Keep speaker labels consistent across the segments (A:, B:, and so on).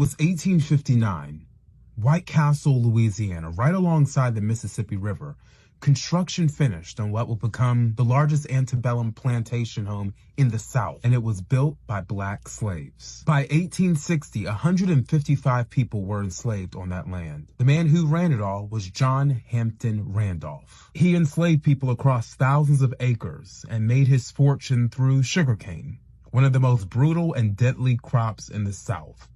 A: was 1859. White Castle, Louisiana, right alongside the Mississippi River. Construction finished on what would become the largest antebellum plantation home in the South, and it was built by black slaves. By 1860, 155 people were enslaved on that land. The man who ran it all was John Hampton Randolph. He enslaved people across thousands of acres and made his fortune through sugarcane, one of the most brutal and deadly crops in the South.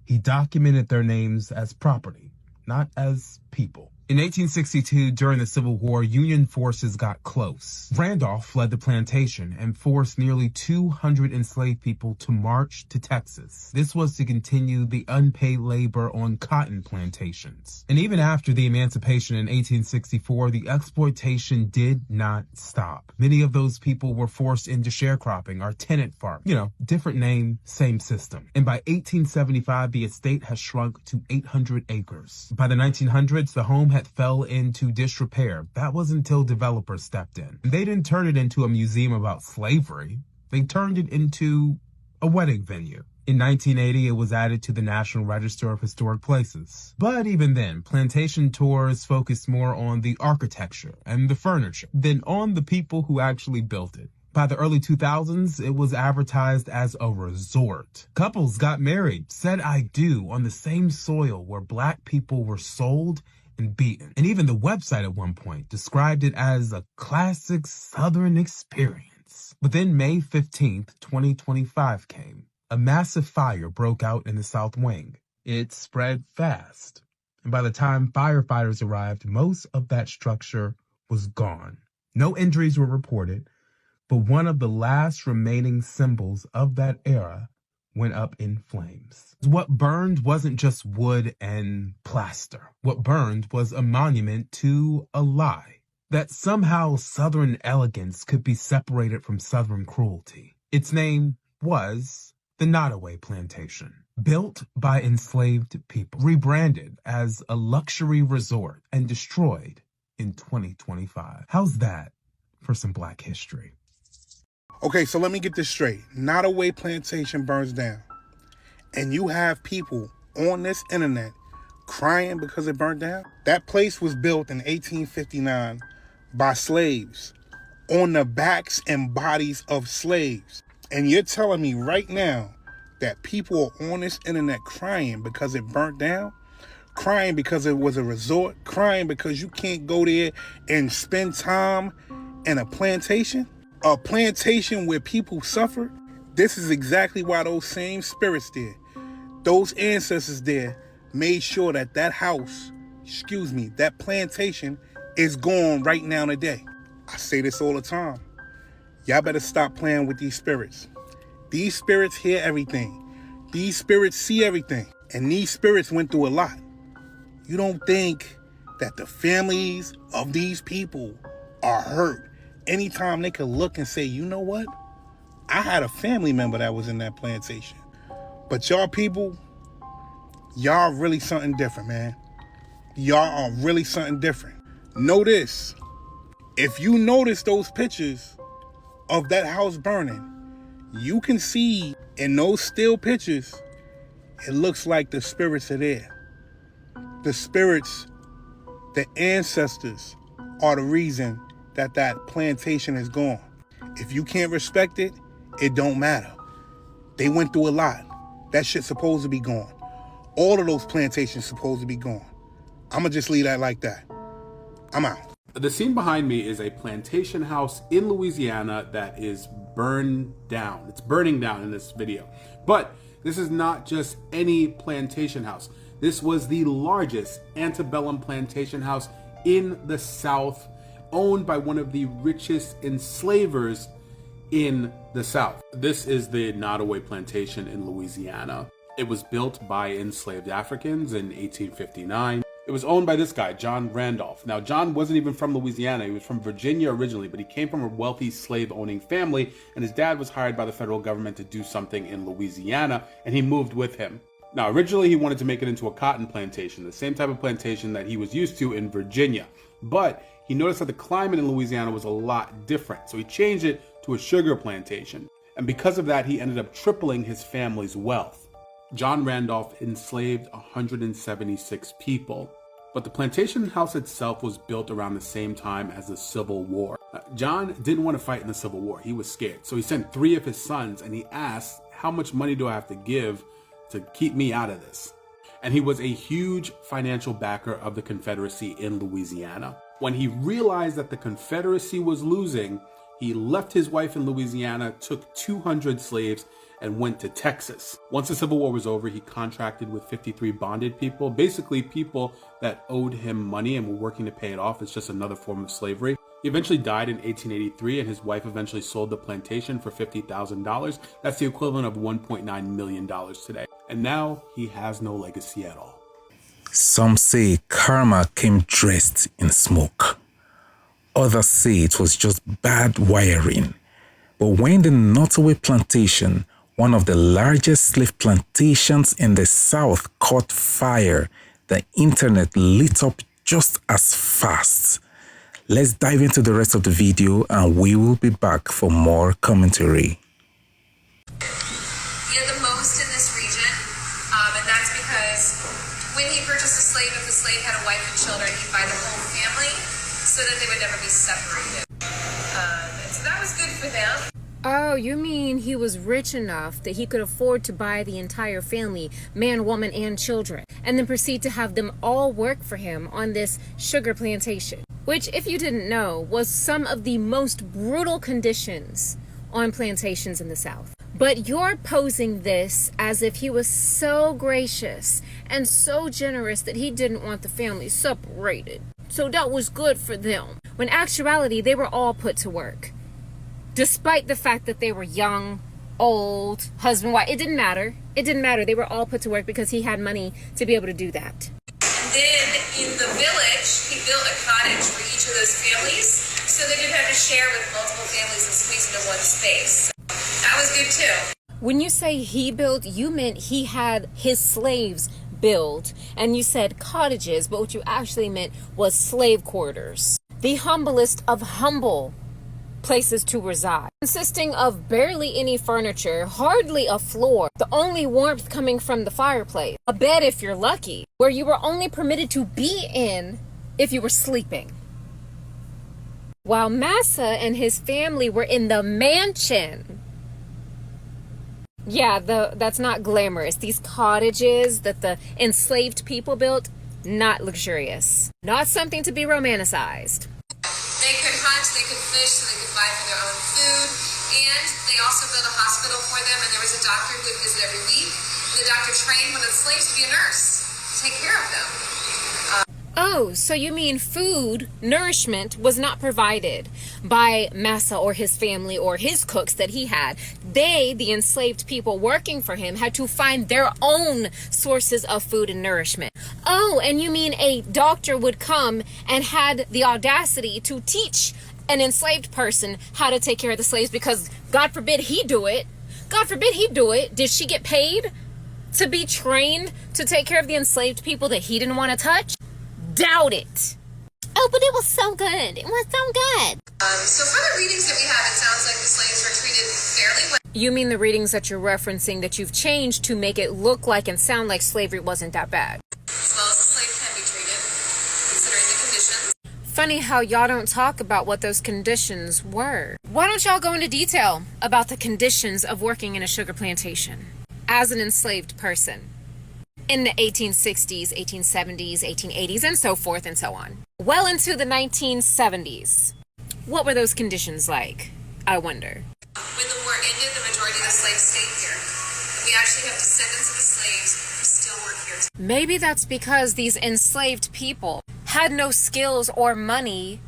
A: He documented their names as property, not as people. In 1862, during the Civil War, Union forces got close. Randolph fled the plantation and forced nearly 200 enslaved people to march to Texas. This was to continue the unpaid labor on cotton plantations. And even after the emancipation in 1864, the exploitation did not stop. Many of those people were forced into sharecropping or tenant farm. Different name, same system. And by 1875, the estate has shrunk to 800 acres. By the 1900s, the home had fell into disrepair. That was until developers stepped in. They didn't turn it into a museum about slavery. They turned it into a wedding venue. In 1980, it was added to the National Register of Historic Places. But even then, plantation tours focused more on the architecture and the furniture than on the people who actually built it. By the early 2000s, it was advertised as a resort. Couples got married, said I do on the same soil where black people were sold and beaten. And even the website at one point described it as a classic Southern experience. But then May 15th, 2025 came. A massive fire broke out in the South Wing. It spread fast. And by the time firefighters arrived, most of that structure was gone. No injuries were reported, but one of the last remaining symbols of that era went up in flames. What burned wasn't just wood and plaster. What burned was a monument to a lie. That somehow Southern elegance could be separated from Southern cruelty. Its name was the Nottoway Plantation. Built by enslaved people, rebranded as a luxury resort, and destroyed in 2025. How's that for some black history?
B: Okay, so let me get this straight. Nottoway Plantation burns down. And you have people on this internet crying because it burned down? That place was built in 1859 by slaves on the backs and bodies of slaves. And you're telling me right now that people are on this internet crying because it burnt down? Crying because it was a resort? Crying because you can't go there and spend time in a plantation? A plantation where people suffered? This is exactly why those same spirits there, those ancestors there, made sure that that plantation is gone right now today. I say this all the time. Y'all better stop playing with these spirits. These spirits hear everything. These spirits see everything. And these spirits went through a lot. You don't think that the families of these people are hurt anytime they could look and say, you know what? I had a family member that was in that plantation. But y'all people, y'all really something different, man. Y'all are really something different. Know this. If you notice those pictures of that house burning, you can see in those still pictures, it looks like the spirits are there. The spirits, the ancestors, are the reason that plantation is gone. If you can't respect it, it don't matter. They went through a lot. That shit's supposed to be gone. All of those plantations supposed to be gone. I'ma just leave that like that. I'm out.
C: The scene behind me is a plantation house in Louisiana that is burned down. It's burning down in this video. But this is not just any plantation house. This was the largest antebellum plantation house in the South, owned by one of the richest enslavers in the South. This is the Nottoway Plantation in Louisiana. It was built by enslaved Africans in 1859. It was owned by this guy, John Randolph. Now, John wasn't even from Louisiana. He was from Virginia originally, but he came from a wealthy slave-owning family, and his dad was hired by the federal government to do something in Louisiana, and he moved with him. Now, originally he wanted to make it into a cotton plantation, the same type of plantation that he was used to in Virginia. But he noticed that the climate in Louisiana was a lot different, so he changed it to a sugar plantation. And because of that, he ended up tripling his family's wealth. John Randolph enslaved 176 people. But the plantation house itself was built around the same time as the Civil War. John didn't want to fight in the Civil War. He was scared. So he sent 3 of his sons and he asked, how much money do I have to give to keep me out of this? And he was a huge financial backer of the Confederacy in Louisiana. When he realized that the Confederacy was losing, he left his wife in Louisiana, took 200 slaves, and went to Texas. Once the Civil War was over, he contracted with 53 bonded people, basically people that owed him money and were working to pay it off. It's just another form of slavery. He eventually died in 1883, and his wife eventually sold the plantation for $50,000. That's the equivalent of $1.9 million today. And now he has no legacy at all.
D: Some say karma came dressed in smoke. Others say it was just bad wiring. But when the Nottoway Plantation, one of the largest slave plantations in the South, caught fire, the internet lit up just as fast. Let's dive into the rest of the video and we will be back for more commentary.
E: We had the most in this region, and that's because when he purchased a slave, if the slave had a wife and children, he'd buy the whole family so that they would never be separated. And so that was good for them.
F: Oh, you mean he was rich enough that he could afford to buy the entire family, man, woman, and children, and then proceed to have them all work for him on this sugar plantation, which, if you didn't know, was some of the most brutal conditions on plantations in the South. But you're posing this as if he was so gracious and so generous that he didn't want the family separated. So that was good for them. When in actuality, they were all put to work. Despite the fact that they were young, old, husband, wife, it didn't matter. It didn't matter. They were all put to work because he had money to be able to do that.
E: And then in the village, he built a cottage for each of those families so they didn't have to share with multiple families and squeeze into one space. That was good too.
F: When you say he built, you meant he had his slaves build. And you said cottages, but what you actually meant was slave quarters. The humblest of humble places to reside, consisting of barely any furniture, hardly a floor, the only warmth coming from the fireplace, a bed if you're lucky, where you were only permitted to be in if you were sleeping. While Massa and his family were in the mansion. Yeah, that's not glamorous. These cottages that the enslaved people built, not luxurious. Not something to be romanticized.
E: They could hunt, they could fish, so they could buy for their own food. And they also built a hospital for them, and there was a doctor who would visit every week. And the doctor trained one of the slaves to be a nurse to take care of them.
F: Oh, so you mean food, nourishment was not provided by Massa or his family or his cooks that he had. They, the enslaved people working for him, had to find their own sources of food and nourishment. Oh, and you mean a doctor would come and had the audacity to teach an enslaved person how to take care of the slaves because God forbid he do it. God forbid he do it. Did she get paid to be trained to take care of the enslaved people that he didn't want to touch? Doubt it. Oh, but it was so good. It was so good.
E: So for the readings that we have, it sounds like the slaves were treated fairly well.
F: You mean the readings that you're referencing that you've changed to make it look like and sound like slavery wasn't that bad?
E: As well as a slave can be treated, considering the conditions.
F: Funny how y'all don't talk about what those conditions were. Why don't y'all go into detail about the conditions of working in a sugar plantation as an enslaved person in the 1860s, 1870s, 1880s, and so forth and so on. Well into the 1970s. What were those conditions like, I wonder?
E: When the war ended, the majority of the slaves stayed here. And we actually have descendants of the slaves who still work here.
F: Maybe that's because these enslaved people had no skills or money,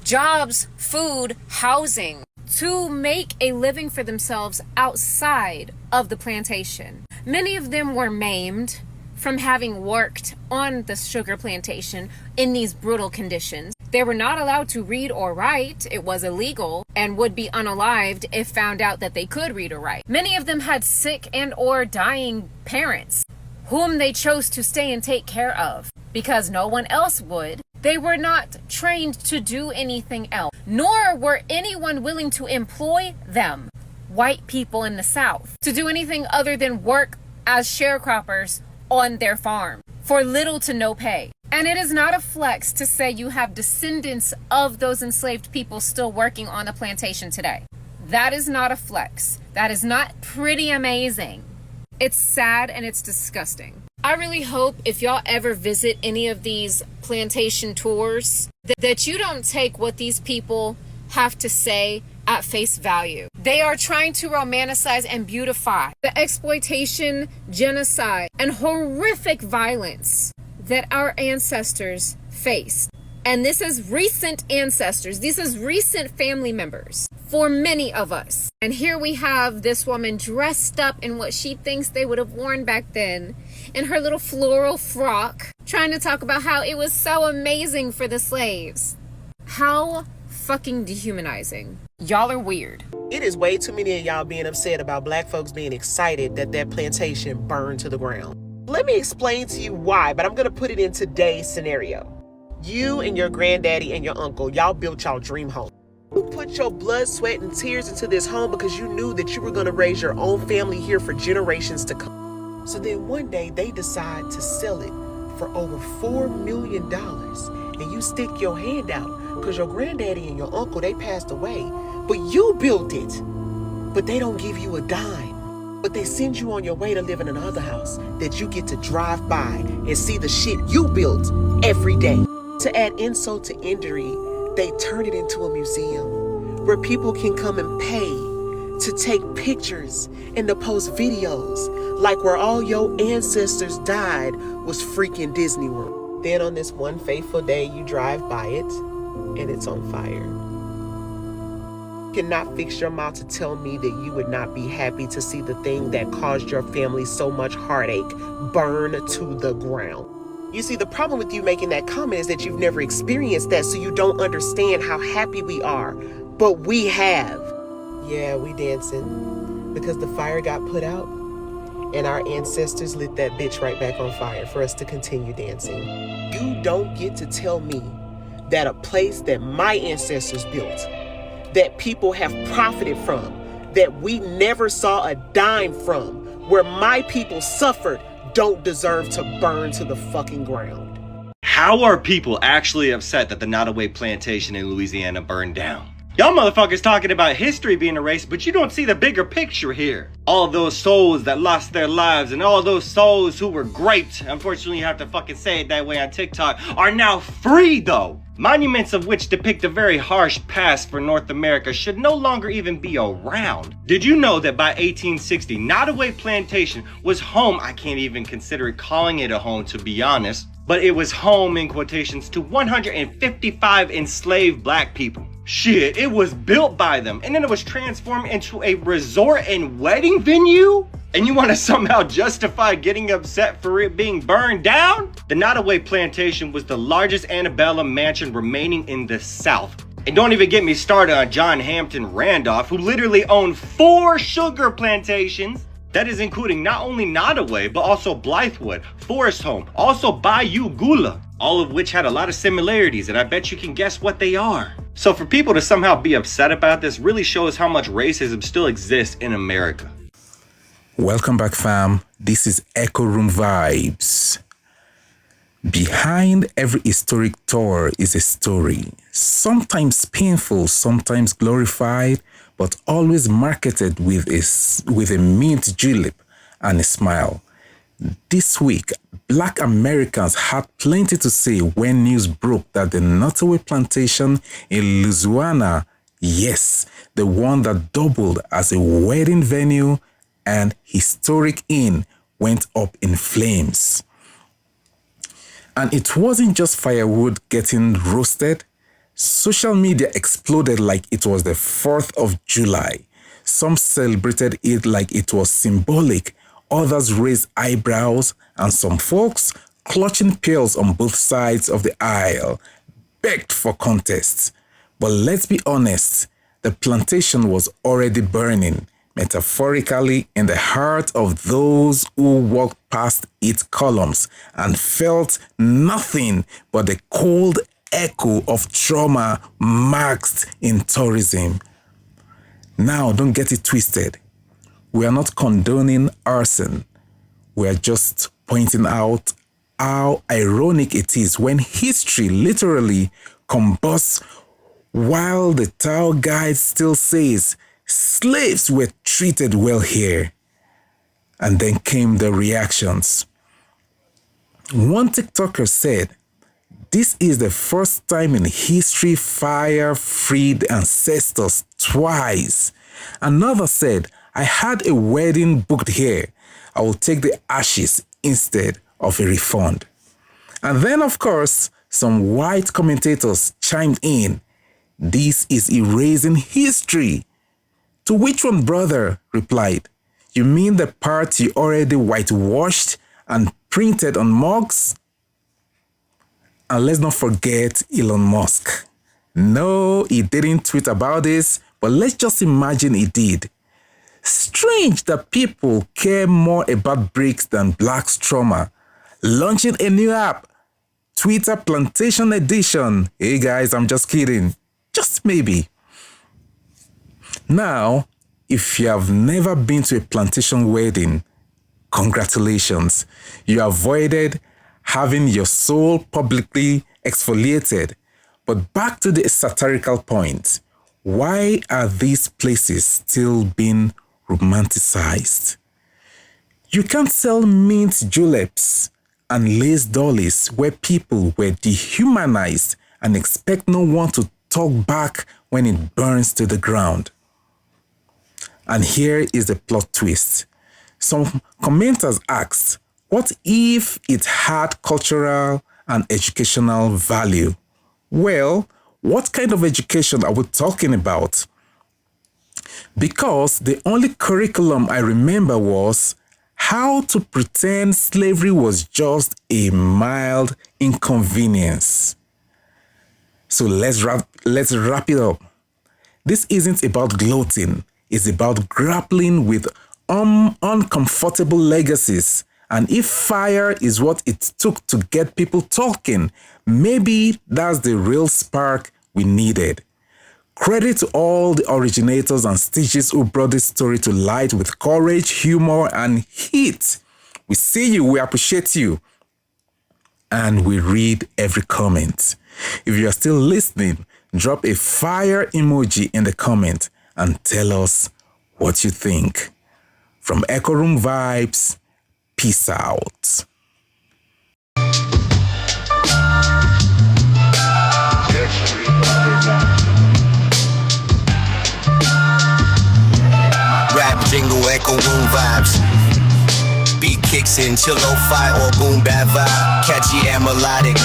F: jobs, food, housing to make a living for themselves outside of the plantation. Many of them were maimed from having worked on the sugar plantation in these brutal conditions. They were not allowed to read or write. It was illegal and would be unalived if found out that they could read or write. Many of them had sick and or dying parents whom they chose to stay and take care of because no one else would. They were not trained to do anything else, nor were anyone willing to employ them, white people in the South, to do anything other than work as sharecroppers on their farm for little to no pay. And it is not a flex to say you have descendants of those enslaved people still working on a plantation today. That is not a flex. That is not pretty amazing. It's sad and it's disgusting. I really hope if y'all ever visit any of these plantation tours that you don't take what these people have to say at face value. They are trying to romanticize and beautify the exploitation, genocide, and horrific violence that our ancestors faced. And this is recent ancestors. This is recent family members for many of us. And here we have this woman dressed up in what she thinks they would have worn back then, in her little floral frock, trying to talk about how it was so amazing for the slaves. How fucking dehumanizing. Y'all are weird.
G: It is way too many of y'all being upset about black folks being excited that that plantation burned to the ground. Let me explain to you why, but I'm going to put it in today's scenario. You and your granddaddy and your uncle, y'all built y'all dream home. You put your blood, sweat, and tears into this home because you knew that you were going to raise your own family here for generations to come. So then one day they decide to sell it for over $4 million. And you stick your hand out because your granddaddy and your uncle, they passed away. But you built it. But they don't give you a dime. But they send you on your way to live in another house that you get to drive by and see the shit you built every day. To add insult to injury, they turn it into a museum where people can come and pay to take pictures and to post videos like where all your ancestors died was freaking Disney World. Then on this one fateful day, you drive by it and it's on fire. You cannot fix your mouth to tell me that you would not be happy to see the thing that caused your family so much heartache burn to the ground. You see, the problem with you making that comment is that you've never experienced that, so you don't understand how happy we are. But we have. Yeah, we dancing because the fire got put out and our ancestors lit that bitch right back on fire for us to continue dancing. You don't get to tell me that a place that my ancestors built, that people have profited from, that we never saw a dime from, where my people suffered, don't deserve to burn to the fucking ground.
H: How are people actually upset that the Nottoway Plantation in Louisiana burned down? Y'all motherfuckers talking about history being erased, but you don't see the bigger picture here. All those souls that lost their lives and all those souls who were great, unfortunately you have to fucking say it that way on TikTok, are now free though. Monuments of which depict a very harsh past for North America should no longer even be around. Did you know that by 1860, Nottoway Plantation was home, I can't even consider it calling it a home to be honest, but it was home in quotations to 155 enslaved black people. Shit, it was built by them and then it was transformed into a resort and wedding venue? And you want to somehow justify getting upset for it being burned down? The Nottoway Plantation was the largest antebellum mansion remaining in the South. And don't even get me started on John Hampton Randolph, who literally owned 4 sugar plantations. That is including not only Nottoway, but also Blythewood, Forest Home, also Bayou Gula, all of which had a lot of similarities, and I bet you can guess what they are. So for people to somehow be upset about this really shows how much racism still exists in America.
D: Welcome back, fam. This is Echo Room Vibes. Behind every historic tour is a story, sometimes painful, sometimes glorified, but always marketed with a mint julep and a smile. This week, Black Americans had plenty to say when news broke that the Nottoway Plantation in Louisiana, yes, the one that doubled as a wedding venue and historic inn, went up in flames. And it wasn't just firewood getting roasted. Social media exploded like it was the 4th of July. Some celebrated it like it was symbolic. Others raised eyebrows, and some folks, clutching pearls on both sides of the aisle, begged for contests. But let's be honest, the plantation was already burning, metaphorically in the heart of those who walked past its columns and felt nothing but the cold echo of trauma masked in tourism. Now, don't get it twisted. We are not condoning arson. We are just pointing out how ironic it is when history literally combusts while the Tao guide still says slaves were treated well here. And then came the reactions. One TikToker said, "This is the first time in history fire freed ancestors twice." Another said, "I had a wedding booked here. I will take the ashes instead of a refund." And then, of course, some white commentators chimed in, "This is erasing history." To which one brother replied, "You mean the part you already whitewashed and printed on mugs?" And let's not forget Elon Musk. No, he didn't tweet about this, but let's just imagine he did. Strange that people care more about bricks than Black's trauma. Launching a new app, Twitter Plantation Edition. Hey guys, I'm just kidding. Just maybe. Now, if you have never been to a plantation wedding, congratulations. You avoided having your soul publicly exfoliated. But back to the satirical point. Why are these places still being romanticized? You can't sell mint juleps and lace dollies where people were dehumanized and expect no one to talk back when it burns to the ground. And here is the plot twist. Some commenters asked, what if it had cultural and educational value? Well, what kind of education are we talking about? Because the only curriculum I remember was how to pretend slavery was just a mild inconvenience. So let's wrap it up. This isn't about gloating. It's about grappling with uncomfortable legacies. And if fire is what it took to get people talking, maybe that's the real spark we needed. Credit to all the originators and stitches who brought this story to light with courage, humor, and heat. We see you, we appreciate you, and we read every comment. If you are still listening, drop a fire emoji in the comment and tell us what you think. From Echo Room Vibes, peace out.
I: Rap jingle, Echo Room Vibes. Beat kicks in, chill lo-fi or boom bap vibe. Catchy and melodic.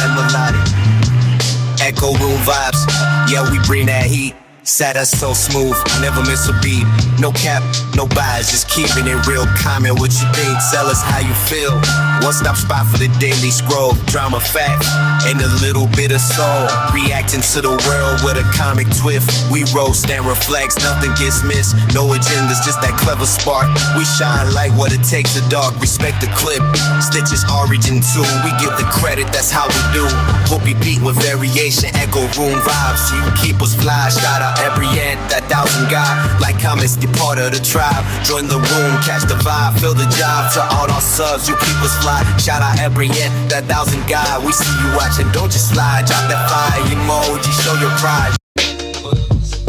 I: Echo Room Vibes, yeah, we bring that heat. Set us so smooth, never miss a beat. No cap, no bias, just keeping it real. Comment what you think, tell us how you feel. One-stop spot for the daily scroll. Drama, fact, and a little bit of soul. Reacting to the world with a comic twist. We roast and reflects, nothing gets missed. No agendas, just that clever spark. We shine like what it takes to dark. Respect the clip, Stitch's origin too. We give the credit, that's how we do. Hope you beat with variation, Echo Room Vibes. You keep us fly, shout out every end, that 1,000 guy. Like comments, be part of the tribe. Join the room, catch the vibe, fill the job. To all our subs, you keep us fly. Shout out every end, that 1,000 guy. We see you watching, don't just slide. Drop that fire emoji, show your pride.